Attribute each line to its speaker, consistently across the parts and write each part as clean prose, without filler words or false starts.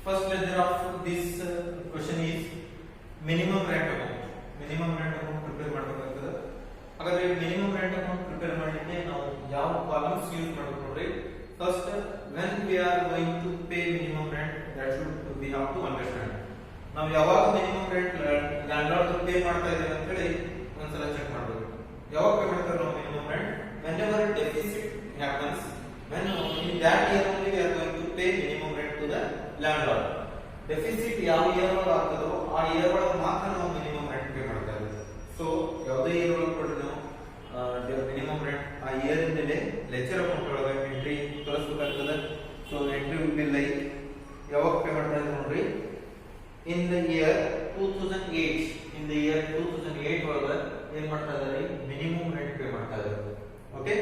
Speaker 1: First lecture of this question is minimum rent account. Minimum rent account prepare ಮಾಡಬೇಕಾಗುತ್ತದೆ. ಹಾಗಾದ್ರೆ minimum rent account prepare ಮಾಡಲಿಕ್ಕೆ ನಾವು ಯಾವ columns use ಮಾಡಬೇಕು ನೋಡ್ರಿ. First, when we are going to pay minimum rent, that should we have to understand. ನಾವು ಯಾವಾಗ minimum rent landlord pay ಮಾಡ್ತಾ ಇದ್ದೀವಿ ಅಂತ ಹೇಳಿ ಒಂದ್ಸಲ ಚೆಕ್ ಮಾಡಬೇಕು. ಯಾವಾಗ ಪೇ ಮಾಡ್ತಾರೆ ನಾವು minimum rent? Whenever deficit happens, when in that year only we are going to pay minimum rent to the landlord. Deficit ಯಾವ ಇಯರ್ ಒಳಗೆ ಆಗ್ತದೋ ಆ ಇಯರ್ ಒಳಗೆ ಮಾತ್ರ ನಾವು ಮಿನಿಮಮ್ ರೆಂಟ್ ಪೇ ಮಾಡ್ತಾ ಇದ್ದೀವಿ. ಸೊ ಯಾವುದೇ ಇಯರ್ ಒಳಗೆ ಕೊಡ್ರಿ ನಾವು ಮಿನಿಮಮ್ ರೆಂಟ್ ಆ ಇಯರ್ ಇಂದಲೇ ಲೆಕ್ಚರ್ ಅಕೌಂಟ್ ಒಳಗೆ ಎಂಟ್ರಿ ತೋರಿಸಬೇಕಾಗ್ತದೆ. So entry will be like ಯಾವಾಗ ಪೇ ಮಾಡ್ತಾ ಇದ್ದೀವಿ ನೋಡ್ರಿ, in the year 2008. In the year 2008 ಒಳಗೆ ಏನ್ ಮಾಡ್ತಾ ಇದ್ದಾರೆ, ಮಿನಿಮಮ್ ರೆಂಟ್ ಪೇ ಮಾಡ್ತಾ ಇದ್ದಾರೆ. Okay,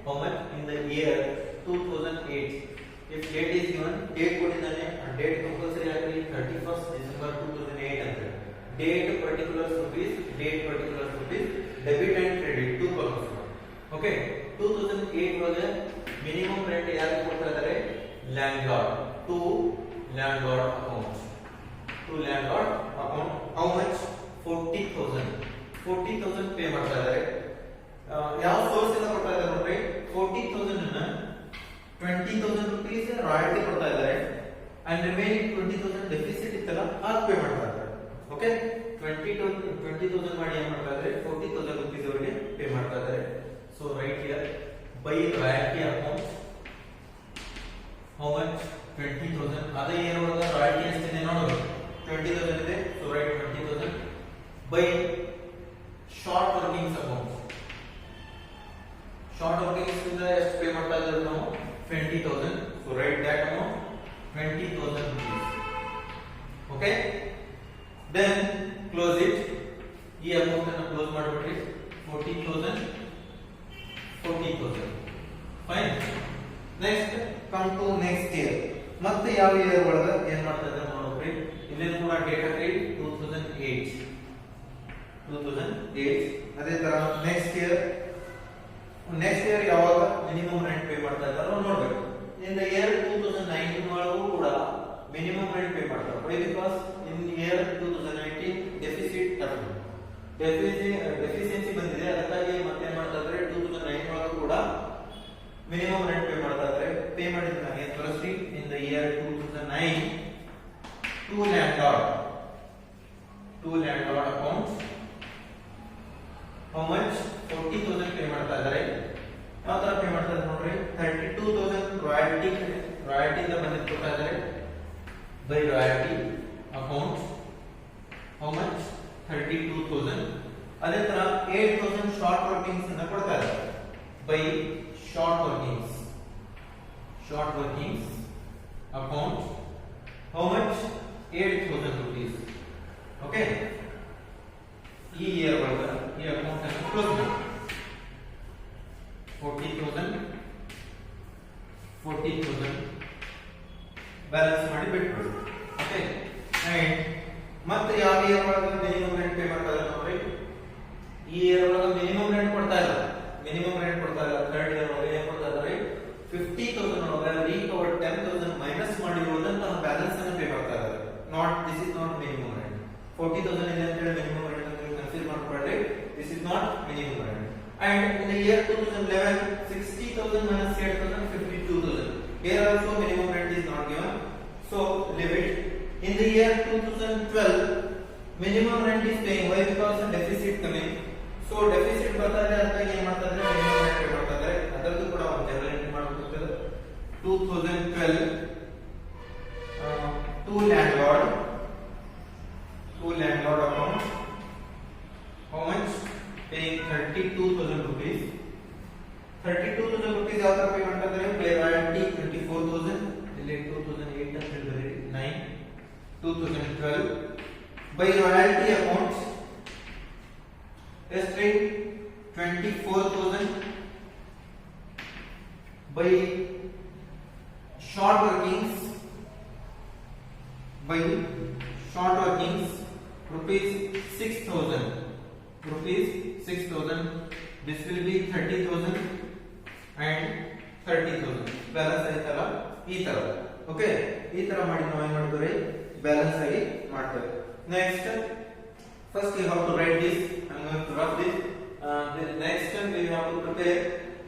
Speaker 1: how much in the year 2008. If date is given, date ಕೊಟ್ಟಿದ್ದಾನೆ, date ಕಂಪಲ್ಸರಿ ಆಗಲಿ 31st December 2008 ಅಂತ. Date particulars rupees, date particulars rupees, debit and credit two columns. Okay, 2008 ಒಳಗೆ ಮಿನಿಮಮ್ ರೆಂಟ್ ಯಾರಿಗೆ ಕೊಡ್ತಾ ಇದ್ದಾರೆ, landlord to landlord account. To landlord account how much 40,000 pay ಮಾಡ್ತಾ ಇದ್ದಾರೆ. ಯಾವ ಸೋರ್ಸ್ ಇಂದ ಕೊಡ್ತಾ ಇದ್ದಾರೆ ನೋಡ್ರಿ, 40,000 ಅನ್ನ 20,000 rupees ರಾಯಲ್ಟಿ ಕೊಡ್ತಾ ಇದ್ದಾರೆ ಅಂಡ್ ರಿಮೈನಿಂಗ್ 20,000 ಡೆಫಿಸಿಟ್ ಇತ್ತಲ್ಲ ಅದು ಪೇ ಮಾಡ್ತಾ ಇದ್ದಾರೆ. ಓಕೆ, 20,000 ಮಾಡಿ ಏನ್ ಮಾಡ್ತಾ ಇದ್ದಾರೆ, 40,000 rupees ಅವರಿಗೆ ಪೇ ಮಾಡ್ತಾ ಇದ್ದಾರೆ. So right here by royalty account how much 20,000. ಅದೇ ಇಯರ್ ಒಳಗೆ ರಾಯಲ್ಟಿ ಎಷ್ಟಿದೆ ನೋಡೋದು, 20,000 ಇದೆ. So right 20,000 by short workings account. Short workings ಇಂದ ಎಷ್ಟು ಪೇ ಮಾಡ್ತಾ ಇದ್ದಾರೆ ನಾವು, 20,000. So write that amount 20,000 rupees. Okay, then close it. ಈ ಅಮೌಂಟ್ ಅನ್ನು ಕ್ಲೋಸ್ ಮಾಡಿಬಿಡ್ರಿ. 40,000 fine. Next come to next year. ಮತ್ತೆ ಯಾವ ಇಯರ್ ಒಳಗೆ ಏನ್ ಮಾಡ್ತಾ ಇದ್ದಾರೆ ನೋಡ್ರಿ, ಇಲ್ಲಿ ಕೂಡ ಡೇಟ್ ಹಾಕಿ 2008. ಅದೇ ತರ ನೆಕ್ಸ್ಟ್ ಇಯರ್ ಯಾವಾಗ ಮಿನಿಮಮ್ ರೆಂಟ್ ಪೇ ಮಾಡ್ತಾ ಇದ್ದಾರೋ ನೋಡ್ಬೇಕು. ಇನ್ ದ ಇಯರ್ 2019 ಒಳಗೂ ಕೂಡ ಮಿನಿಮಮ್ ರೆಂಟ್ ಪೇ ಮಾಡ್ತಾರೆ. Why? Because in year 2019 deficit deficiency ಬಂದಿದೆ, ಅದಕ್ಕಾಗಿ ಮತ್ತೆ ಏನ್ ಮಾಡ್ತಾ ಇದ್ದಾರೆ 2009 ಒಳಗೂ ಕೂಡ ಮಿನಿಮಮ್ ರೆಂಟ್ ಪೇ ಮಾಡ್ತಾ ಇದ್ದಾರೆ. ಪೇ ಮಾಡಿದ ನಾನು ತೋರಿಸ್ರಿ. In the year 2009 to landlord account how much 40,000 pay ಮಾಡ್ತಾ ಇದ್ದಾರೆ. ಯಾವ ತರ ಪೇ ಮಾಡ್ತಾ ಇದ್ದಾರೆ ನೋಡ್ರಿ, 32,000 ರಾಯಲ್ಟಿ ಇಂದ ಬಂದಿದ್ದು ಕೊಡ್ತಾ ಇದ್ದಾರೆ by royalty account how much 32,000. ಅದೇ ತರ 8,000 ಶಾರ್ಟ್ ವರ್ಕಿಂಗ್ಸ್ ಇಂದ ಕೊಡ್ತಾ ಇದ್ದಾರೆ by short workings account how much 8,000 rupees. Okay, ಈ ಇಯರ್ ಒಳಗೆ ಈ ಅಕೌಂಟ್ ಅನ್ನು ಕ್ಲೋಸ್ ಮಾಡಿ 40,000 ಬ್ಯಾಲೆನ್ಸ್ ಮಾಡಿ ಬಿಟ್ಬಿಡಿ. ಓಕೆ, ಅಂಡ್ ಮತ್ತೆ ಯಾವ ಇಯರ್ ಒಳಗೆ ಮಿನಿಮಮ್ ರೆಂಟ್ ಪೇ ಮಾಡ್ತಾ ಇದ್ದಾರೆ ನೋಡ್ರಿ, ಈ ಇಯರ್ ಒಳಗೆ ಮಿನಿಮಮ್ ರೆಂಟ್ ಕೊಡ್ತಾ ಇಲ್ಲ. ಥರ್ಡ್ ಇಯರ್ ಒಳಗೆ ಏನ್ ಕೊಡ್ತಾ ಇದ್ದಾರೆ, 50,000 ಒಳಗೆ ರಿಕವರ್ಡ್ 10,000 ಮೈನಸ್ ಮಾಡಿರುವುದಂತ ಬ್ಯಾಲೆನ್ಸ್ ಅನ್ನು ಪೇ ಮಾಡ್ತಾ ಇದ್ದಾರೆ. This is not minimum rent. 40,000 ಇದೆ ಅಂತ ಹೇಳಿ ಮಿನಿಮಮ್ ರೆಂಟ್ ಅಂತ ಕನ್ಸಿಡರ್ ಮಾಡ್ಕೊಳ್ಳಿ. This is not minimum rent. And in the year 2011, 60,000 minus 8,000, 52,000. Here also minimum rent is not given. So leave it. In the year 2012, minimum rent is paying. Why? Because the deficit coming. So deficit ಬರ್ತಾ ಇದೆ, ಅದಕ್ಕೆ ಏನು ಮಾಡ್ತಾ ಇದ್ದಾರೆ, minimum rent pay ಮಾಡ್ತಾ ಇದ್ದಾರೆ. ಅದರದ್ದು ಕೂಡ ಒಂದು ಜನರಲ್ ಎಂಟ್ರಿ ಮಾಡಬೇಕಾಗ್ತದೆ. 2012 to landlord account how much, paying 32,000 rupees. 32,000 rupees ಯಾವ ತರ ಪೇ ಮಾಡ್ತಾ ಇದ್ದಾರೆ, ಪೇ ರಾಯಲ್ಟಿ 24,000, ಇಲ್ಲಿ 2008 ಅಂತ ಹೇಳಿದ್ರೆ 9 2012 ಬೈ ರಾಯಲ್ಟಿ ಅಕೌಂಟ್ಸ್ ಎಷ್ಟು 24,000 by short workings rupees 6,000. This will be 30,000 and 30,000. Balance ಆಯ್ತಲ್ಲ ಈ ತರ. ಓಕೆ, ಈ ತರ ಮಾಡಿ ನಾವು ಏನು ಮಾಡ್ತೀವಿ ಬ್ಯಾಲೆನ್ಸ್ ಆಗಿ ಮಾಡ್ತೇವೆ. Next first you have to write this. I'm going to rub this. Next we have to prepare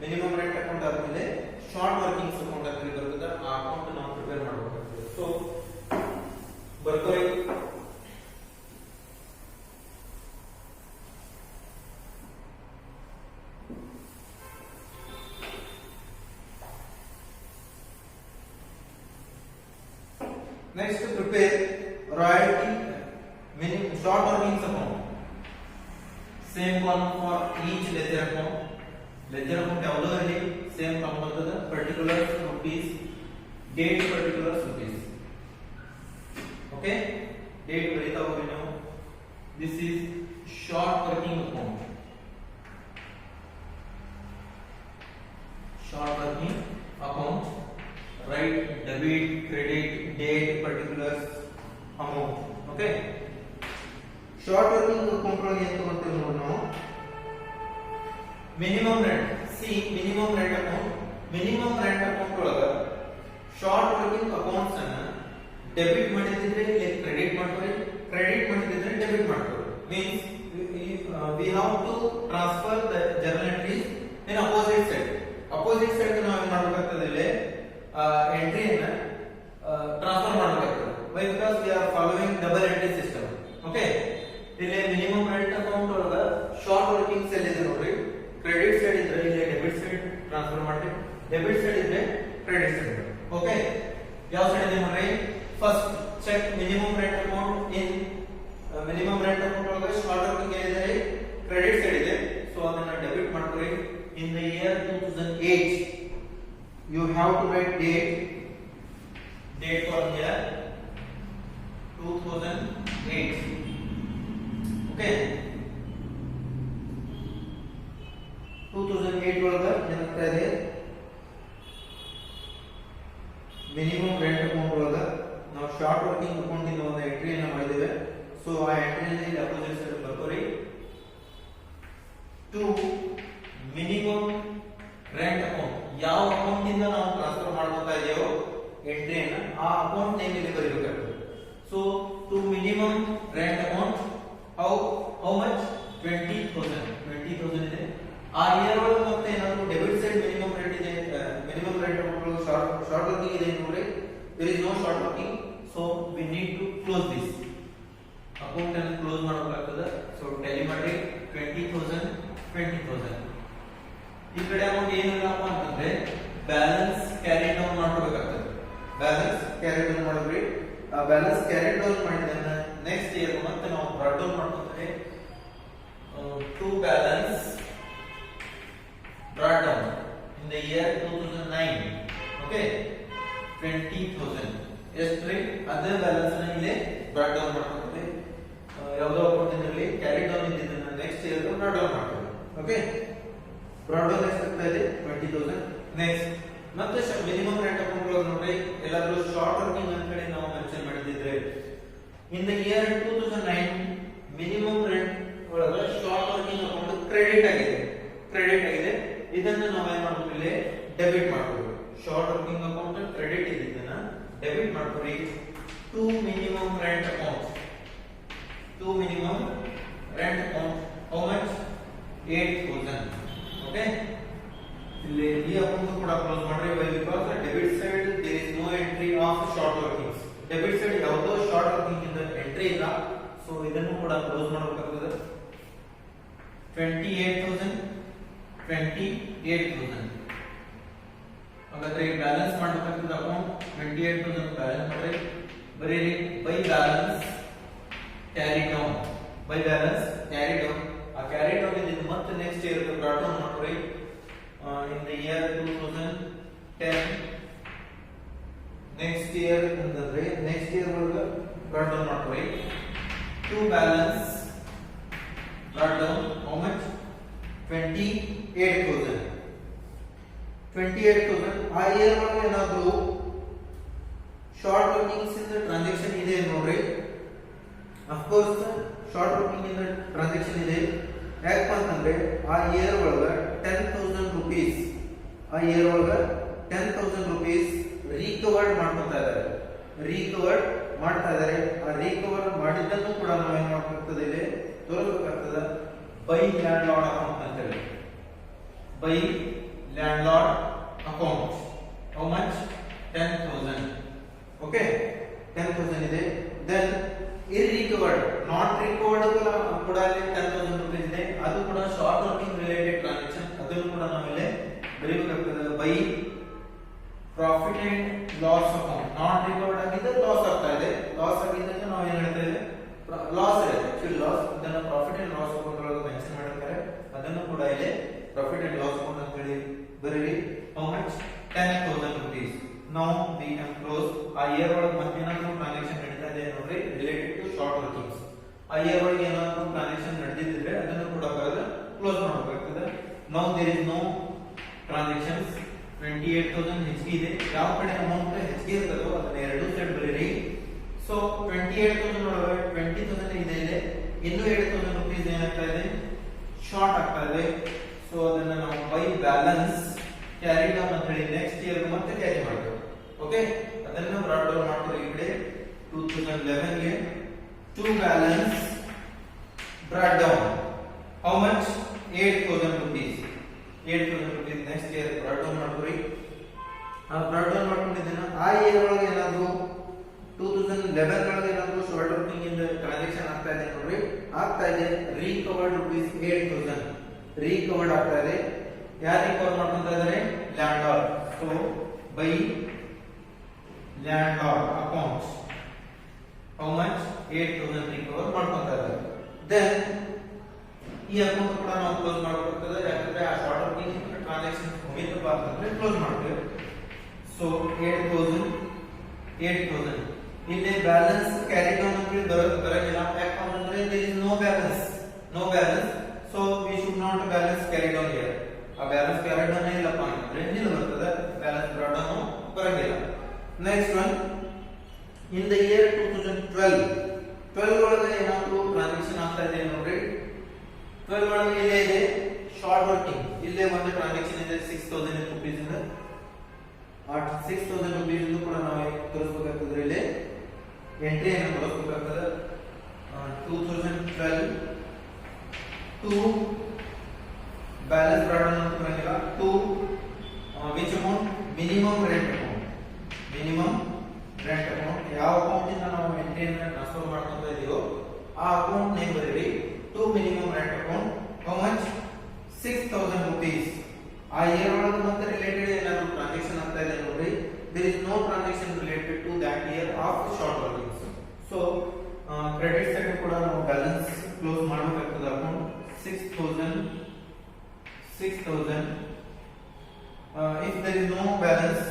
Speaker 1: minimum rent account ಆದ್ಮೇಲೆ ಶಾರ್ಟ್ ವರ್ಕಿಂಗ್ಸ್ ಅಕೌಂಟ್ ಅಂತ ಬರ್ತದೆ, ಆ ಅಕೌಂಟ್ ನಾವು ಪ್ರಿಪೇರ್ ಮಾಡಬೇಕಾಗ್ತದೆ. ಸೊ ಬರ್ಕೊಳ್ಳಿ. Next prepare royalty minimum short workings account. Same column for each ledger account. Ledger account ಯಾವುದು ಇರಲಿ same column ಬರ್ತದೆ. particulars rupees, date particulars rupees. Okay, date ಬರೀತಾ ಹೋಗಿ ನಾವು. This is short working account. Short working account. Write debit, credit, date, particulars, amount. Okay. Short working account ಒಳಗೆ ಏನು ತಗೊಂತೀವಿ ನೋಡಿ ನಾವು minimum rent. C minimum rent account. Minimum rent account ಒಳಗೆ short working accounts ಅನ್ನ debit ಮಾಡಿದ್ರೆ ಇಲ್ಲಿ credit ಮಾಡ್ತಾರೆ, credit ಮಾಡಿದ್ರೆ ಡೆಬಿಟ್ ಮಾಡ್ತಾರೆ. Means we have to transfer the journal entries in opposite side. Opposite side ನಾವು ಏನು ಮಾಡಬೇಕಾಗ್ತದೆ ಇಲ್ಲಿ ಎಂಟ್ರಿಯನ್ನ ಟ್ರಾನ್ಸ್ಫರ್ ಮಾಡಬೇಕಾಗ್ತದೆ. Why? Because we are following double entry system. Okay. ಇಲ್ಲಿ ಮಿನಿಮಮ್ ರೆಂಟ್ ಅಕೌಂಟ್ ಒಳಗೆ ಶಾರ್ಟ್ ವರ್ಕಿಂಗ್ ಸೆಲ್ ಇದೆ ನೋಡ್ರಿ. ಕ್ರೆಡಿಟ್ ಸೈಡ್ ಇದ್ರೆ ಇಲ್ಲಿ ಡೆಬಿಟ್ ಸೈಡ್ ಟ್ರಾನ್ಸ್ಫರ್ ಮಾಡ್ತೀವಿ, ಡೆಬಿಟ್ ಸೈಡ್ ಇದ್ರೆ ಕ್ರೆಡಿಟ್ ಸೈಡ್. ಓಕೆ, ಯಾವ ಸೈಡ್ ಇದೆ ನೋಡ್ರಿ. First check minimum rent account in minimum rent account ಒಳಗೆ ಶಾರ್ಟ್ ವರ್ಕಿಂಗ್ ಏನಿದೆ ಕ್ರೆಡಿಟ್ ಸೈಡ್ ಇದೆ. ಸೊ ಅದನ್ನ ಡೆಬಿಟ್ ಮಾಡ್ತೀವಿ. In the year 2008 you have to write date for here 2008. Okay, 2008 ಒಳಗೆ ಏನಂತ ಇದೆ ಮಿನಿಮಮ್ ರೆಂಟ್ ಅಕೌಂಟ್ ಒಳಗೆ ನಾವು ಶಾರ್ಟ್ ವರ್ಕಿಂಗ್ ಅಕೌಂಟ್ ಇಂದ ಒಂದು ಎಂಟ್ರಿಯನ್ನು ಮಾಡಿದ್ದೇವೆ. ಸೊ ಆ ಎಂಟ್ರಿಯಲ್ಲಿ ಅಪೋಸಿಟ್ ಸೈಡ್ ಬರ್ತೀವಿ ಟು ಮಿನಿಮಮ್ ರೆಂಟ್ ಅಕೌಂಟ್. ಯಾವ ಅಕೌಂಟ್ ಇಂದ ನಾವು ಟ್ರಾನ್ಸ್ಫರ್ ಮಾಡ್ಕೊತಾ ಇದೆಯೋ ಎಂಟ್ರಿಯನ್ನು ಆ ಅಕೌಂಟ್ ನೇಮ್ ಇಲ್ಲಿ ಬರೀಬೇಕಾಗ್ತದೆ. So to minimum rent account how much 20,000 ಇದೆ. ಆ ಇಯರ್ ಒಳಗೆ ಮತ್ತೆ ಏನಾದ್ರು ಡೆಬಿಟ್ ಸೈಡ್ ಮಿನಿಮಮ್ ರೆಂಟ್ ಇದೆ, minimum rent account short working ಇದೆ ನೋಡಿ. there is no short working, so we need to close this account ಅನ್ನು ಕ್ಲೋಸ್ ಮಾಡಬೇಕಾಗ್ತದೆ. ಸೊ ಟ್ಯಾಲಿ ಮಾಡಿ 20,000 ಈ ಕಡೆ ಅಮೌಂಟ್ ಏನಿಲ್ಲಪ್ಪ ಅಂತಂದ್ರೆ ಬ್ಯಾಲೆನ್ಸ್ ಕ್ಯಾರಿ ಡೌನ್ ಮಾಡಬೇಕಾಗ್ತದೆ. ಬ್ಯಾಲೆನ್ಸ್ ಕ್ಯಾರಿ ಡೌನ್ ಮಾಡಿದ್ರಿ. ಆ ಬ್ಯಾಲೆನ್ಸ್ ಕ್ಯಾರಿ ಡೌನ್ ಮಾಡಿದ್ರೆ ನೆಕ್ಸ್ಟ್ ಇಯರ್ ಮತ್ತೆ ನಾವು ಬ್ರಾಟ್ ಡೌನ್ ಮಾಡ್ಕೊಂಡ್ರೆ to balance brought down in the year 2009. Okay, 20,000 ಎಷ್ಟ್ರಿ ಅದೇ ಬ್ಯಾಲೆನ್ಸ್ ನ ಇಲ್ಲಿ ಬ್ರಾಟ್ ಡೌನ್ ಮಾಡ್ಕೊಂಡ್ರೆ ಯಾವುದೋ ಅಕೌಂಟ್ ಇಂದರಲ್ಲಿ ಕ್ಯಾರಿ ಡೌನ್ ಇದ್ದಿದ್ದನ್ನ ನೆಕ್ಸ್ಟ್ ಇಯರ್ ಬ್ರಾಟ್ ಡೌನ್ ಮಾಡ್ತೀವಿ. ಓಕೆ, ಬ್ರಾಟ್ ಡೌನ್ ಎಷ್ಟಾಗ್ತಾ ಇದೆ 20,000. ನೆಕ್ಸ್ಟ್ ಮತ್ತೆ ಮಿನಿಮಮ್ ರೆಂಟ್ ಅಕೌಂಟ್ ಒಳಗೆ ನೋಡಿ ಎಲ್ಲಾದ್ರೂ ಶಾರ್ಟ್ ವರ್ಕಿಂಗ್ ಅಂತ ಹೇಳಿ ನಾವು ಮೆನ್ಷನ್ ಮಾಡಿದ್ರೆ in the year 2009 minimum rent ಒಳಗೆ ಶಾರ್ಟ್ ವರ್ಕಿಂಗ್ ಅಕೌಂಟ್ ಕ್ರೆಡಿಟ್ ಆಗಿದೆ. ಇದನ್ನ ನಾವು ಏನು ಮಾಡ್ತೀವಿ ಇಲ್ಲಿ ಡೆಬಿಟ್ ಮಾಡ್ತೀವಿ. ಶಾರ್ಟ್ ವರ್ಕಿಂಗ್ ಅಕೌಂಟ್ ಕ್ರೆಡಿಟ್ ಇದ್ದನ್ನ ಡೆಬಿಟ್ ಮಾಡ್ತೀವಿ to minimum rent account. How much 8,000. Okay, ಇಲ್ಲಿ ಈ ಅಕೌಂಟ್ ಕೂಡ ಕ್ಲೋಸ್ ಮಾಡ್ರಿ. Why? Because debit side there is no entry of short workings. Debit side ಯಾವುದೋ ಶಾರ್ಟ್ ವರ್ಕಿಂಗ್ ಇಂದ ಎಂಟ್ರಿ ಇಲ್ಲ. ಸೊ ಇದನ್ನು ಕೂಡ ಕ್ಲೋಸ್ ಮಾಡಬೇಕಾಗುತ್ತದೆ. 28,000 ಹಾಗಾದ್ರೆ ಬ್ಯಾಲೆನ್ಸ್ ಮಾಡಬೇಕಾಗ್ತದೆ ಅಕೌಂಟ್ 28,000 ಬ್ಯಾಲೆನ್ಸ್ ಮಾಡ್ರಿ. ಬರೀರಿ ಬೈ ಬ್ಯಾಲೆನ್ಸ್ ಕ್ಯಾರಿ ಡೌನ್. ಆ ಕ್ಯಾರಿ ಡೌನ್ ಇದೆ ಮತ್ತೆ ನೆಕ್ಸ್ಟ್ ಇಯರ್ ಬ್ರಾಟ್ ಡೌನ್ ಮಾಡ್ರಿ. in the year 2010 next year ಅಂತಂದ್ರೆ ನೆಕ್ಸ್ಟ್ ಇಯರ್ ಒಳಗೆ ಬ್ರಾಟ್ ಡೌನ್ ಮಾಡ್ರಿ. To balance brought down how much 28,000. ಆ ಇಯರ್ ಒಳಗೆ ಏನಾದ್ರು ಶಾರ್ಟ್ ವರ್ಕಿಂಗ್ಸ್ ಇಂದ ಟ್ರಾನ್ಸಾಕ್ಷನ್ ಇದೆ ನೋಡ್ರಿ. ಆಫ್ ಕೋರ್ಸ್ ಶಾರ್ಟ್ ವರ್ಕಿಂಗ್ ಇಂದ ಟ್ರಾನ್ಸಾಕ್ಷನ್ ಇದೆ. ಯಾಕಪ್ಪ ಅಂತಂದ್ರೆ ಆ ಇಯರ್ ಒಳಗೆ 10,000 rupees ರಿಕವರ್ಡ್ ಮಾಡ್ಕೊತಾ ಇದ್ದಾರೆ. ರಿಕವರ್ಡ್ ಮಾಡ್ತಾ ಇದ್ದಾರೆ. ಆ ರಿಕವರ್ ಮಾಡಿದ್ದನ್ನು ಕೂಡ ನಾವು ಏನ್ ಮಾಡಬೇಕಾಗ್ತದೆ, ಇಲ್ಲಿ ತೋರಿಸಬೇಕಾಗ್ತದೆ. ಬೈ ಲ್ಯಾಂಡ್ ಲಾರ್ಡ್ ಅಕೌಂಟ್ ಅಂತ ಹೇಳಿ, by land lord account. How much? 10,000. Okay, 10,000 ಇದೆ. ದೆನ್ ಇರ್ರಿಕವರ್ಡ್, ನಾಟ್ ರಿಕವರ್ಡ್ ಕೂಡ ಇಲ್ಲಿ 10,000 ರೂಪಾಯಿ ಇದೆ. ಅದು ಕೂಡ ಶಾರ್ಟ್ ವರ್ಕಿಂಗ್ ರಿಲೇಟೆಡ್ ಟ್ರಾನ್ಸಾಕ್ಷನ್. ಅದನ್ನು ಕೂಡ ನಾವಿಲ್ಲಿ ಬರೀಬೇಕಾಗ್ತದೆ. By profit and loss account. Not recovered ಆಗಿದ್ದರೆ ಲಾಸ್ ಆಗ್ತಾ ಇದೆ. ಲಾಸ್ ಆಗಿದ್ದಕ್ಕೆ ನಾವು ಏನ್ ಹೇಳ್ತಾ ಇದ್ದೇವೆ, ಲಾಸ್ ಇದೆ, ಆಕ್ಚುಲಿ ಲಾಸ್. ಇದನ್ನ ಪ್ರಾಫಿಟ್ ಅಂಡ್ ಲಾಸ್ ಅಕೌಂಟ್ ಒಳಗೆ ಮೆನ್ಷನ್ ಮಾಡಿರ್ತಾರೆ. ಅದನ್ನು ಕೂಡ ಇಲ್ಲಿ ಪ್ರಾಫಿಟ್ ಅಂಡ್ ಲಾಸ್ ಅಕೌಂಟ್ ಅಂತ ಹೇಳಿ ಬರೀರಿ. How much? 10,000 rupees. Now we can close. ಆ ಇಯರ್ ಒಳಗೆ ಮತ್ತೇನಾದ್ರೂ ಟ್ರಾನ್ಸಾಕ್ಷನ್ ನಡೀತಾ ಇದೆ ನೋಡ್ರಿ, ರಿಲೇಟೆಡ್ ಟು ಶಾರ್ಟ್ ವರ್ಕಿಂಗ್ಸ್. ಆ ಇಯರ್ ಒಳಗೆ ಏನಾದ್ರೂ ಟ್ರಾನ್ಸಾಕ್ಷನ್ ನಡೆದಿದ್ರೆ ಅದನ್ನು ಕೂಡ ಬರೆದು ಕ್ಲೋಸ್ ಮಾಡಬೇಕಾಗ್ತದೆ. Now there is no transactions. 28,000 ಹೆಚ್ಚಿಗೆ ಇದೆ. ಯಾವ ಕಡೆ ಅಮೌಂಟ್ ಹೆಚ್ಚಿಗೆ ಇರ್ತದೋ ಅದನ್ನ ಎರಡು ಸೈಡ್ ಬರೀರಿ. ಸೊ 28,000 ಒಳಗೆ 20,000 ಇದೆ ಇಲ್ಲಿ, ಇನ್ನು 8,000 ರೂಪೀಸ್ ಏನಾಗ್ತಾ ಇದೆ, ಶಾರ್ಟ್ ಆಗ್ತಾ ಇದೆ. ಸೊ ಅದನ್ನ ನಾವು ಬೈ ಬ್ಯಾಲೆನ್ಸ್ ಕ್ಯಾರಿ ಡೌನ್ ಅಂತ ಹೇಳಿ ನೆಕ್ಸ್ಟ್ ಇಯರ್ ಮತ್ತೆ ಕ್ಯಾರಿ ಮಾಡಬೇಕು. ಓಕೆ, ಅದನ್ನ ಬ್ರಾಡ್ ಡೌನ್ ಮಾಡ್ತೀವಿ. ಈ ಕಡೆ 2011 ಗೆ to balance brought down. How much? 8,000 rupees. 8,000 rupees next year brought down ಮಾಡ್ತೀವಿ. ಆ ಬ್ರಾಡ್ ಡೌನ್ ಮಾಡ್ಕೊಂಡಿದ್ದೇನೆ. ಆ ಇಯರ್ ಒಳಗೆ ಏನಾದ್ರು 2011 ಒಳಗೆ ಏನಾದ್ರು ಶಾರ್ಟ್ ವರ್ಕಿಂಗ್ ಇಂದ ಟ್ರಾನ್ಸಾಕ್ಷನ್ ಆಗ್ತಾ ಇದೆ ನೋಡ್ರಿ, ಆಗ್ತಾ ಇದೆ. ರಿಕವರ್ಡ್ ರೂಪೀಸ್ 8,000 ರಿಕವರ್ಡ್ ಆಗ್ತಾ ಇದೆ. ಯಾರು ರಿಕವರ್ ಮಾಡ್ಕೊಂತ ಇದ್ದಾರೆ? Land lord. So by land lord account. How much? 8,000 recover ಮಾಡ್ಕೊಂತ ಇದ್ದಾರೆ. ದೆನ್ ಈ ಅಕೌಂಟ್ ಕೂಡ ನಾವು ಕ್ಲೋಸ್ ಮಾಡಬೇಕಾಗ್ತದೆ. ಯಾಕಂದ್ರೆ ಆ ಶಾರ್ಟ್ ವರ್ಕಿಂಗ್ ಟ್ರಾನ್ಸಾಕ್ಷನ್ ಮುಗಿತಪ್ಪ ಅಂತಂದ್ರೆ ಕ್ಲೋಸ್ ಮಾಡ್ತೇವೆ. ಸೊ 8,000 ಇಲ್ಲಿ ಬ್ಯಾಲೆನ್ಸ್ ಕ್ಯಾರಿ ಡೌನ್ ಅಂತ ಬರಂಗಿಲ್ಲ. ಯಾಕಂದ್ರೆ there is no balance. So we should not balance carry down here. ಆ ಬ್ಯಾಲೆನ್ಸ್ ಕ್ಯಾರಿ ಡೌನ್ ಇಲ್ಲಪ್ಪ ಅಂತಂದ್ರೆ ನಿಲ್ ಬರ್ತದೆ, ಬ್ಯಾಲೆನ್ಸ್ ಬ್ರಾಡ್ ಡೌನ್ ಬರಂಗಿಲ್ಲ. Next one, in the year 2012 ಒಳಗೆ ಏನಾದ್ರು ಟ್ರಾನ್ಸಾಕ್ಷನ್ ಆಗ್ತಾ ಇದೆ ನೋಡ್ರಿ. 12 ಒಳಗೆ ಇಲ್ಲೇ ಇದೆ ಶಾರ್ಟ್ ವರ್ಕಿಂಗ್. ಇಲ್ಲೇ ಒಂದು ಟ್ರಾನ್ಸಾಕ್ಷನ್ ಇದೆ 6,000 ರೂಪೀಸ್ ಇಂದ. ಆ 6,000 ರೂಪೀಸ್ ಇಂದ ಕೂಡ ನಾವು ತೋರಿಸಬೇಕಾಗ್ತದೆ. ಇಲ್ಲಿ ಎಂಟ್ರಿ ಅನ್ನು ತೋರಿಸಬೇಕಾಗ್ತದೆ. 2012 ಟು ಬ್ಯಾಲೆನ್ಸ್ ಬ್ರಾಡ್ ಡೌನ್ ಅಂತ ಬರಂಗಿಲ್ಲ. To which amount? Minimum rent account. Minimum rent account ಯಾವ ಅಕೌಂಟ್ ಇಂದ ನಾವು ಎಂಟ್ರಿಯನ್ನು ಟ್ರಾನ್ಸ್ಫರ್ ಮಾಡ್ಕೊಂತ ಇದೀವೋ ಆ ಅಕೌಂಟ್ ನೇಮ್ ಬರೀರಿ. To minimum rent account. How much? 6,000 rupees. ಆ ಇಯರ್ ಒಳಗೆ ಮತ್ತೆ ರಿಲೇಟೆಡ್ ಏನಾದ್ರು ಟ್ರಾನ್ಸಾಕ್ಷನ್ ಆಗ್ತಾ ಇದೆ ನೋಡ್ರಿ. there is no transaction related to that year of short workings. So credit side ಕೂಡ ನಾವು ಬ್ಯಾಲೆನ್ಸ್ ಕ್ಲೋಸ್ ಮಾಡಬೇಕಾಗ್ತದೆ. Account 6,000. If there is no balance,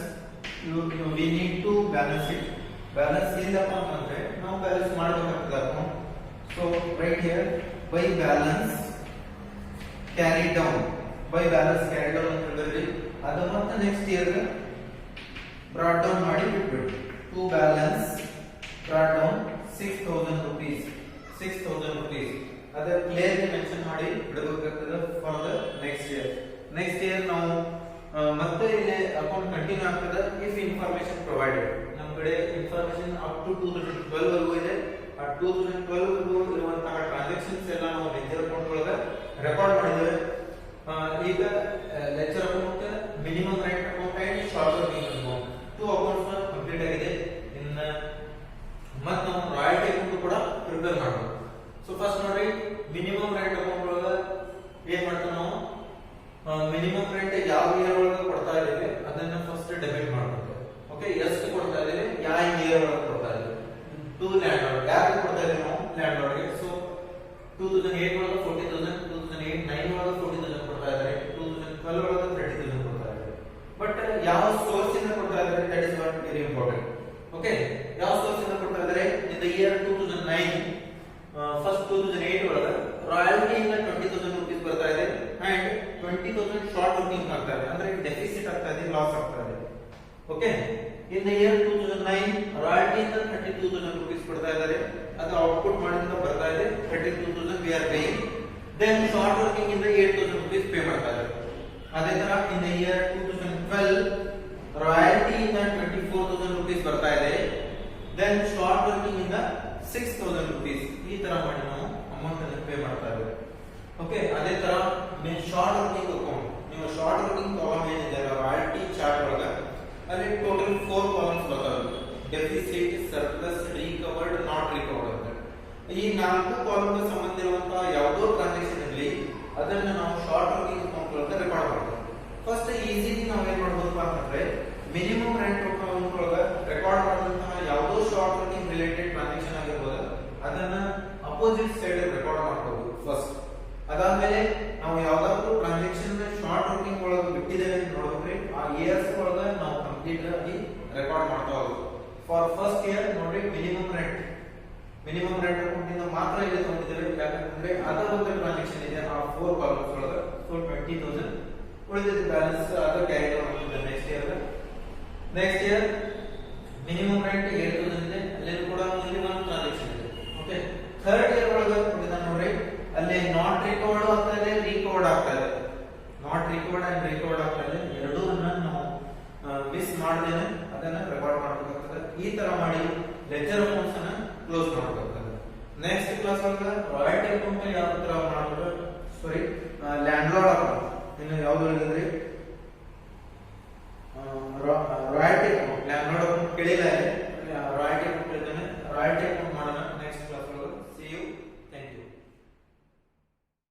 Speaker 1: we need to balance it. Balance ಇಲ್ಲಪ್ಪ ಅಂತಂದ್ರೆ ನಾವು ಬ್ಯಾಲೆನ್ಸ್ ಮಾಡಬೇಕಾಗ್ತದೆ account. So right here by balance carry down. By balance carry down ಅಂತ ಹೇಳಿದ್ರಿ. ಅದು ಮತ್ತೆ ನೆಕ್ಸ್ಟ್ ಇಯರ್ ಬ್ರಾಡ್ ಡೌನ್ ಮಾಡಿ ಬಿಟ್ಬಿಡಿ. To balance brought down 6,000 rupees. 6,000 rupees ಅದ ಕ್ಲಿಯರ್ಲಿ ಮೆನ್ಷನ್ ಮಾಡಿ ಬಿಡಬೇಕಾಗ್ತದೆ for the next year. Next year ನಾವು ಮತ್ತೆ ಇಲ್ಲಿ ಅಕೌಂಟ್ ಕಂಟಿನ್ಯೂ ಆಗ್ತದೆ ಇಫ್ ಇನ್ಫಾರ್ಮೇಶನ್ ಪ್ರೊವೈಡೆಡ್. ನಮ್ಮ ಕಡೆ ಇನ್ಫಾರ್ಮೇಶನ್ ಅಪ್ ಟು 2012 ವರೆಗೂ ಇದೆ. ಆ 2012 ವರೆಗೂ ಇರುವಂತಹ ಟ್ರಾನ್ಸಾಕ್ಷನ್ಸ್ ಎಲ್ಲ ನಾವು ಲೆಕ್ಚರ್ ಅಕೌಂಟ್ ಒಳಗೆ ರೆಕಾರ್ಡ್ ಮಾಡಿದ್ದೇವೆ. ಈಗ lecture account, minimum rent account and short working account to accounts complete ಆಗಿದೆ. ಇನ್ನ ಮತ್ತೆ ನಾವು ರಾಯಲ್ಟಿ ಅಕೌಂಟ್ ಕೂಡ ಪ್ರಿಪೇರ್ ಮಾಡಬೇಕು. ಸೊ ಫಸ್ಟ್ ನೋಡಿ, ಮಿನಿಮಮ್ ರೆಂಟ್ ಅಕೌಂಟ್ ಒಳಗೆ ಏನ್ ಮಾಡ್ತೀವಿ ನಾವು? ಮಿನಿಮಮ್ ರೆಂಟ್ ಯಾವ ಇಯರ್ ಒಳಗೆ ಕೊಡ್ತಾ ಇದ್ದೀವಿ ಅದನ್ನ ಫಸ್ಟ್ ಡೆಬಿಟ್ ಮಾಡಬೇಕು. ಓಕೆ, ಎಷ್ಟು ಕೊಡ್ತಾ ಇದ್ದೀವಿ, ಯಾವ ಇಯರ್ ಒಳಗೆ ಕೊಡ್ತಾ ಇದ್ದೀವಿ? To landlord. ಯಾರಿಗೆ ಕೊಡ್ತಾ ಇದ್ದೀವಿ ನಾವು? ಲ್ಯಾಂಡ್ ಲಾರ್ಡ್ಗೆ. ಸೊ 2008 ಒಳಗೆ 40,000, 2009 ಒಳಗೆ 40,000 ಕೊಡ್ತಾ ಇದ್ದಾರೆ, 2012 ಒಳಗೆ 30,000 ಕೊಡ್ತಾ ಇದ್ದಾರೆ. ಬಟ್ ಯಾವ ಸೋರ್ಸ್ ಇಂದ ಕೊಡ್ತಾ ಇದ್ದಾರೆ? That is what very important. Okay, ಯಾವ ಸೋರ್ಸ್ ಇಂದ ಕೊಡ್ತಾ ಇದ್ದಾರೆ? ಇನ್ ದ ಇಯರ್ 2009 ಫಸ್ಟ್ 2008 ಒಳಗೆ ರಾಯಲ್ಟಿ ಇಂದ 20,000 ರೂಪೀಸ್ ಬರ್ತಾ ಇದೆ ಅಂಡ್ 20,000 ಶಾರ್ಟ್ ವರ್ಕಿಂಗ್ ಆಗ್ತಾ ಇದೆ. ಅಂದ್ರೆ ಡೆಫಿಸಿಟ್ ಆಗ್ತಾ ಇದೆ, ಲಾಸ್ ಆಗ್ತಾ ಇದೆ. Okay, in the year 2009 royalty ಇಂದ 32,000 ರೂಪೀಸ್ ಕೊಡ್ತಾ ಇದ್ದಾರೆ. ಅದು ಔಟ್ಪುಟ್ ಮಾಡಿಂದ ಬರ್ತಾ ಇದೆ 32,000 we are paying. Then short working ಇಂದ 8,000 ರೂಪೀಸ್ ಪೇ ಮಾಡ್ತಾ ಇದ್ದಾರೆ. ಅದೇ ತರ ಇನ್ ದ ಇಯರ್ 2012 ರಾಯಲ್ಟಿ ಇಂದ 24,000 ರೂಪೀಸ್ ಬರ್ತಾ ಇದೆ ದೆನ್ ಶಾರ್ಟ್ ವರ್ಕಿಂಗ್ ಇಂದ 6000 ರೂಪೀಸ್ ಈ ತರ ಮಾಡಿ ನಾವು ಅಮೌಂಟ್ ಅನ್ನು ಪೇ ಮಾಡ್ತಾ ಇದ್ದೇವೆ. ಓಕೆ, ಅದೇ ತರ ಶಾರ್ಟ್ ವರ್ಕಿಂಗ್ ಅಕೌಂಟ್, ನೀವು ಶಾರ್ಟ್ ವರ್ಕಿಂಗ್ ಕಾಲಮ್ ಏನಿದೆ ರಾಯಲ್ಟಿ ಚಾರ್ಟ್ ಒಳಗೆ ಅಲ್ಲಿ ಟೋಟಲ್ 4 ಕಾಲಮ್ಸ್ ಬರ್ತವೆ. Deficit, surplus, recovered, not recovered ಅಂತ. ಈ 4 ಕಾಲಮ್ಗೆ ಸಂಬಂಧ ಇರುವಂತಹ ಯಾವುದೋ ಟ್ರಾನ್ಸಾಕ್ಷನ್ ಇರಲಿ ಅದನ್ನ ನಾವು ಶಾರ್ಟ್ ವರ್ಕಿಂಗ್ ಅಕೌಂಟ್ ಒಳಗೆ ರೆಕಾರ್ಡ್ ಮಾಡ್ತೀವಿ. ಫಸ್ಟ್ ಈಸಿಲಿ ನಾವು ಏನ್ ಮಾಡಬಹುದು ಅಂತಂದ್ರೆ ಮಿನಿಮಮ್ ರೆಂಟ್ ಅಕೌಂಟ್ ಒಳಗೆ ರೆಕಾರ್ಡ್ ಮಾಡಿದಂತಹ ಯಾವುದೋ ಶಾರ್ಟ್ ವರ್ಕಿಂಗ್ ರಿಲೇಟೆಡ್ ಟ್ರಾನ್ಸಾಕ್ಷನ್ ಆಗಿರ್ಬೋದು ಅದನ್ನ ಅಪೋಸಿಟ್ ಸೈಡ್ ರೆಕಾರ್ಡ್ ಮಾಡಬಹುದು ಫಸ್ಟ್. ಅದಾದ್ಮೇಲೆ ನಾವು ಯಾವ್ದಾದ್ರು ಟ್ರಾನ್ಸಾಕ್ಷನ್ ಶಾರ್ಟ್ ವರ್ಕಿಂಗ್ ಒಳಗೆ ಬಿಟ್ಟಿದ್ದೇವೆ ಅಂತ ನೋಡಿದ್ರೆ ಆ ಇಯರ್ಸ್ ಒಳಗೆ ನಾವು ಕಂಪ್ಲೀಟ್ ಆಗಿ ರೆಕಾರ್ಡ್ ಮಾಡ್ತಾ ಹೋಗೋದು. ಫಾರ್ ಫಸ್ಟ್ ಇಯರ್ ನೋಡಿ ಮಿನಿಮಮ್ ರೆಂಟ್ ಅಕೌಂಟ್ ಇಂದ ಮಾತ್ರ ಇಲ್ಲಿ ತಗೊಂಡಿದ್ದೇವೆ, ಯಾಕಂದ್ರೆ ಅದರ ಒಂದು ಟ್ರಾನ್ಸಾಕ್ಷನ್ ಇದೆ ಆ 4 ಕಾಲಮ್ಸ್ ಒಳಗೆ. ಸೊ 20,000 ಉಳಿದಿದ್ದ ಬ್ಯಾಲೆನ್ಸ್ ಅದರ ಕ್ಯಾರಿ ಮಾಡ್ತಿದ್ದೇವೆ ನೆಕ್ಸ್ಟ್ ಇಯರ್ ಮಿನಿಮಮ್ ರೆಂಟ್ 8,000 ಇದೆ, ಅಲ್ಲಿ ಕೂಡ ಒಂದು ಟ್ರಾನ್ಸಾಕ್ಷನ್ ಇದೆ. ಓಕೆ, ಥರ್ಡ್ ಇಯರ್ ಒಳಗೆ ನೋಡಿ ಅಲ್ಲಿ ನಾಟ್ ರಿಕವರ್ಡ್ ಆಗ್ತಾ ಇದೆ, ರಿಕವರ್ಡ್ ಆಗ್ತಾ ಇದೆ. ನಾಟ್ ರಿಕವರ್ಡ್ ಅಂಡ್ ರಿಕವರ್ಡ್ ಆಗ್ತಾ ಇದೆ, ಎರಡೂನ್ನ ನಾವು ಮಿಸ್ ಮಾಡದೇನೆ ಅದನ್ನ ರೆಕಾರ್ಡ್ ಮಾಡಬೇಕಾಗ್ತದೆ. ಈ ತರ ಮಾಡಿ ಲೆಜರ್ ಅಕೌಂಟ್ಸ್ ಅನ್ನ ಕ್ಲೋಸ್ ಮಾಡಬೇಕಾಗ್ತದೆ. ನೆಕ್ಸ್ಟ್ ಕ್ಲಾಸ್ ಒಳಗೆ ರಾಯಲ್ಟಿ ಅಕೌಂಟ್ ಯಾವ ತರ ಮಾಡಬೇಕು, ಸಾರಿ ಲ್ಯಾಂಡ್ ಲಾರ್ಡ್ ಅಕೌಂಟ್ ಇನ್ನು ಯಾವ್ದು ಹೇಳಿದ್ರಿ